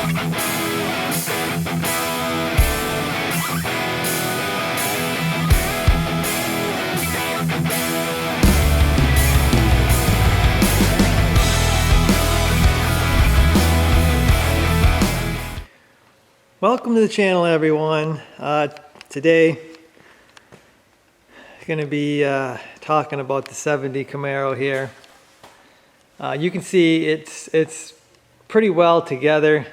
Welcome to the channel, everyone. Today I'm going to be talking about the 70 Camaro here. You can see it's pretty well together.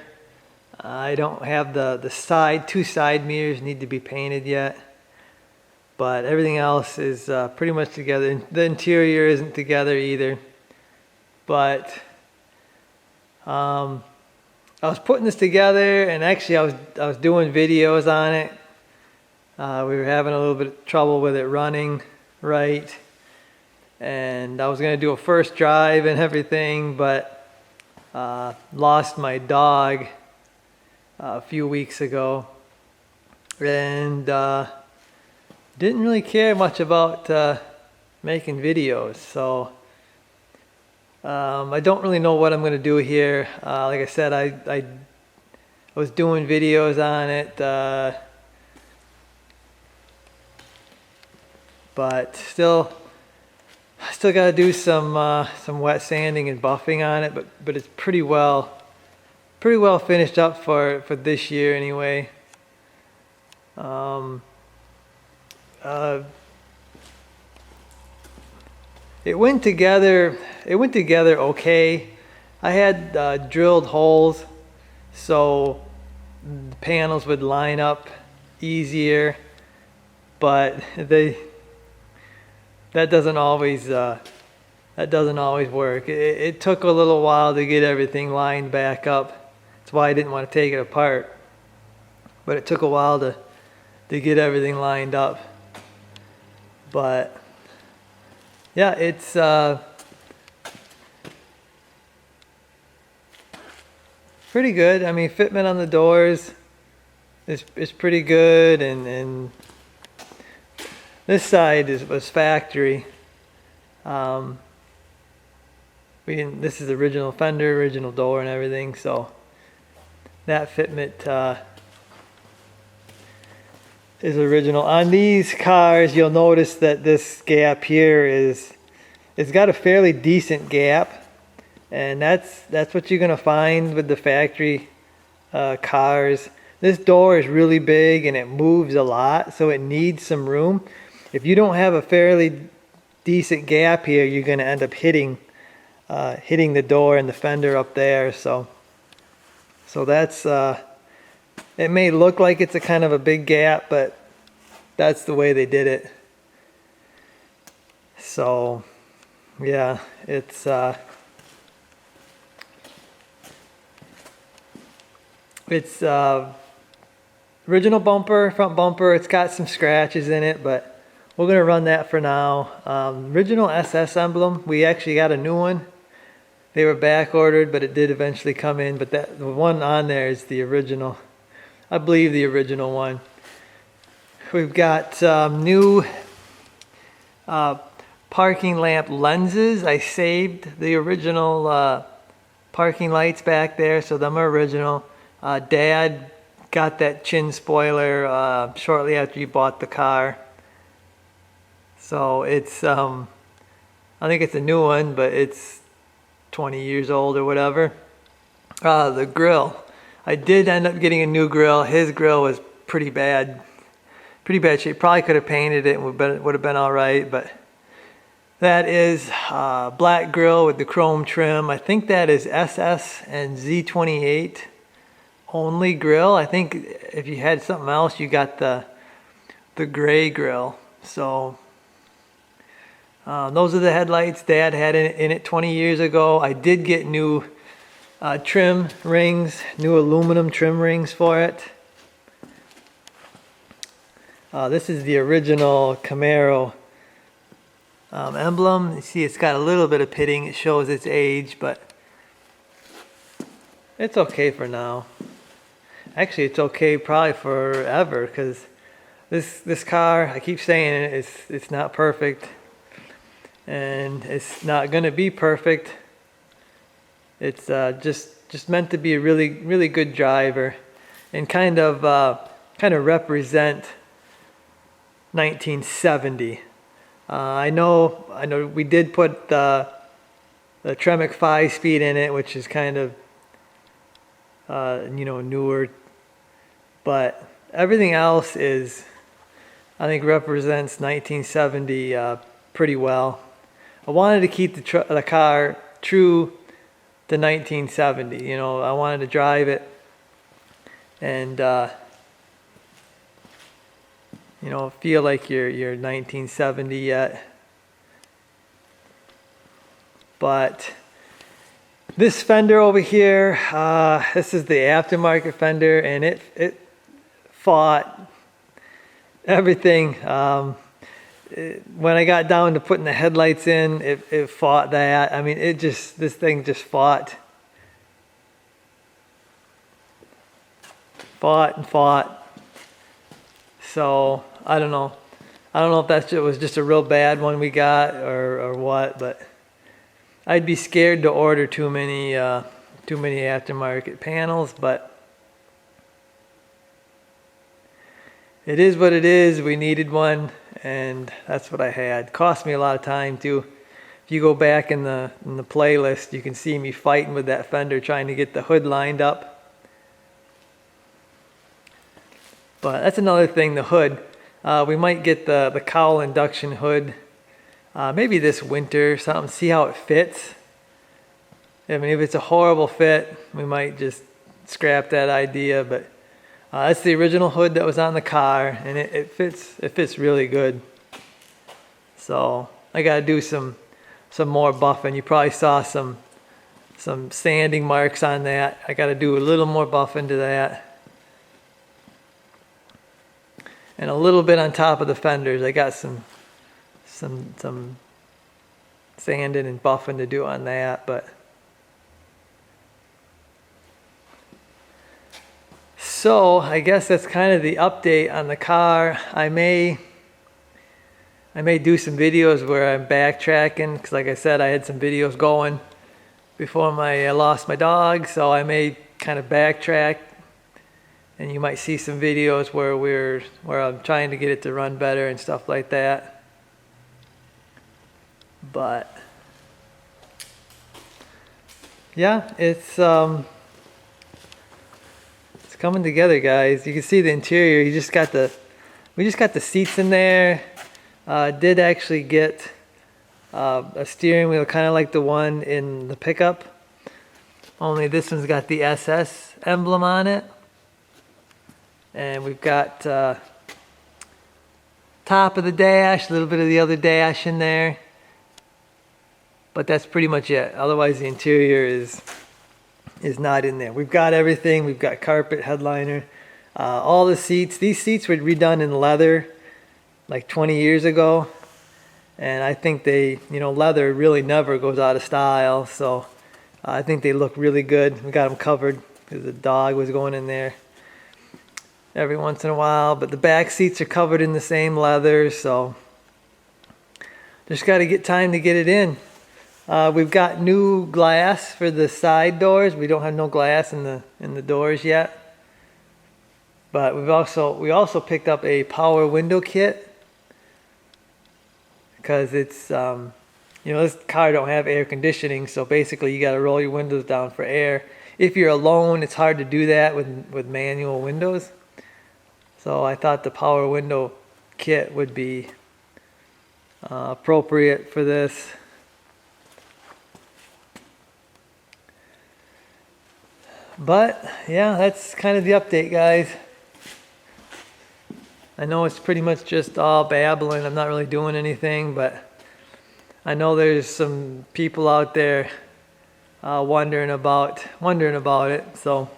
I don't have the two side mirrors need to be painted yet, but everything else is pretty much together. The interior isn't together either, but I was putting this together, and actually I was doing videos on it. We were having a little bit of trouble with it running right, and I was going to do a first drive and everything, but lost my dog a few weeks ago, and didn't really care much about making videos, so I don't really know what I'm going to do here. Like I said, I was doing videos on it, but still got to do some wet sanding and buffing on it. But it's pretty well finished up for this year anyway. It went together okay. I had drilled holes so the panels would line up easier, but that doesn't always work. It took a little while to get everything lined back up. That's why I didn't want to take it apart. But it took a while to get everything lined up. But yeah, it's pretty good. I mean, fitment on the doors is pretty good, and this side was factory. This is original fender, original door, and everything. So that fitment is original. On these cars, you'll notice that this gap here it's got a fairly decent gap, and that's what you're gonna find with the factory cars. This door is really big and it moves a lot, so it needs some room. If you don't have a fairly decent gap here, you're gonna end up hitting the door and the fender up there. So that's it may look like it's a kind of a big gap, but that's the way they did it. So yeah, it's original bumper, front bumper. It's got some scratches in it, but we're gonna run that for now. Original SS emblem. We actually got a new one. They were back ordered, but it did eventually come in. But the one on there is the original. I believe the original one. We've got new parking lamp lenses. I saved the original parking lights back there, so them are original. Dad got that chin spoiler shortly after he bought the car. So it's, I think it's a new one, but it's 20 years old or whatever. The grill. I did end up getting a new grill. His grill was pretty bad shape. Probably could have painted it and would have been all right, but that is black grill with the chrome trim. I think that is SS and Z28 only grill. I think if you had something else, you got the gray grill. So those are the headlights Dad had in it 20 years ago. I did get new trim rings, new aluminum trim rings for it. This is the original Camaro emblem. You see it's got a little bit of pitting. It shows its age, but it's okay for now. Actually, it's okay probably forever, because this car, I keep saying it, it's not perfect, and it's not going to be perfect It's just meant to be a really good driver, and kind of represent 1970. I know we did put the Tremec 5-speed in it, which is kind of newer, but everything else is, I think, represents 1970 pretty well. I wanted to keep the car true to 1970. I wanted to drive it and feel like you're 1970 yet. But this fender over here, this is the aftermarket fender, and it fought everything. When I got down to putting the headlights in, it fought that. I mean, this thing just fought and fought. So I don't know if that was just a real bad one we got or what, but I'd be scared to order too many aftermarket panels, but it is what it is. We needed one, and that's what I had. Cost me a lot of time too. If you go back in the playlist, you can see me fighting with that fender, trying to get the hood lined up. But that's another thing, the hood. We might get the cowl induction hood maybe this winter or something, see how it fits. I mean, if it's a horrible fit, we might just scrap that idea, but that's the original hood that was on the car, and it fits really good. So I gotta do some more buffing. You probably saw some sanding marks on that. I gotta do a little more buffing to that. And a little bit on top of the fenders. I got some sanding and buffing to do on that, but so I guess that's kind of the update on the car. I may do some videos where I'm backtracking, because like I said, I had some videos going before I lost my dog, so I may kind of backtrack, and you might see some videos where I'm trying to get it to run better and stuff like that. But yeah, it's coming together, guys. You can see the interior. We just got the seats in there. Did actually get a steering wheel kind of like the one in the pickup, only this one's got the SS emblem on it. And we've got top of the dash, a little bit of the other dash in there, but that's pretty much it. Otherwise, the interior is not in there. We've got everything. We've got carpet, headliner, all the seats. These seats were redone in leather like 20 years ago, and I think leather really never goes out of style, so I think they look really good. We got them covered because the dog was going in there every once in a while, but the back seats are covered in the same leather, so just got to get time to get it in. We've got new glass for the side doors. We don't have no glass in the doors yet, but we also picked up a power window kit, because it's this car don't have air conditioning, so basically you got to roll your windows down for air. If you're alone, it's hard to do that with manual windows. So I thought the power window kit would be appropriate for this. But yeah, that's kind of the update, guys. I know it's pretty much just all babbling. I'm not really doing anything, but I know there's some people out there wondering about it. So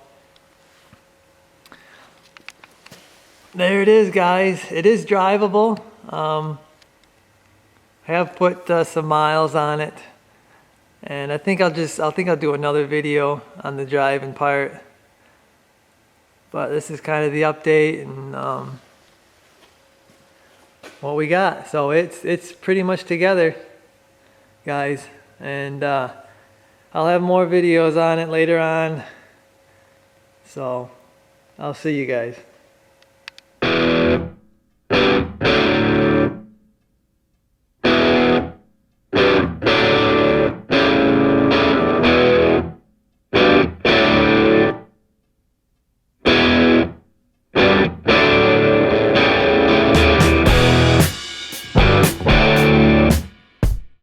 there it is, guys. It is drivable. I have put some miles on it, and I think I'll do another video on the driving part. But this is kind of the update and what we got. So it's pretty much together, guys, and I'll have more videos on it later on. So I'll see you guys.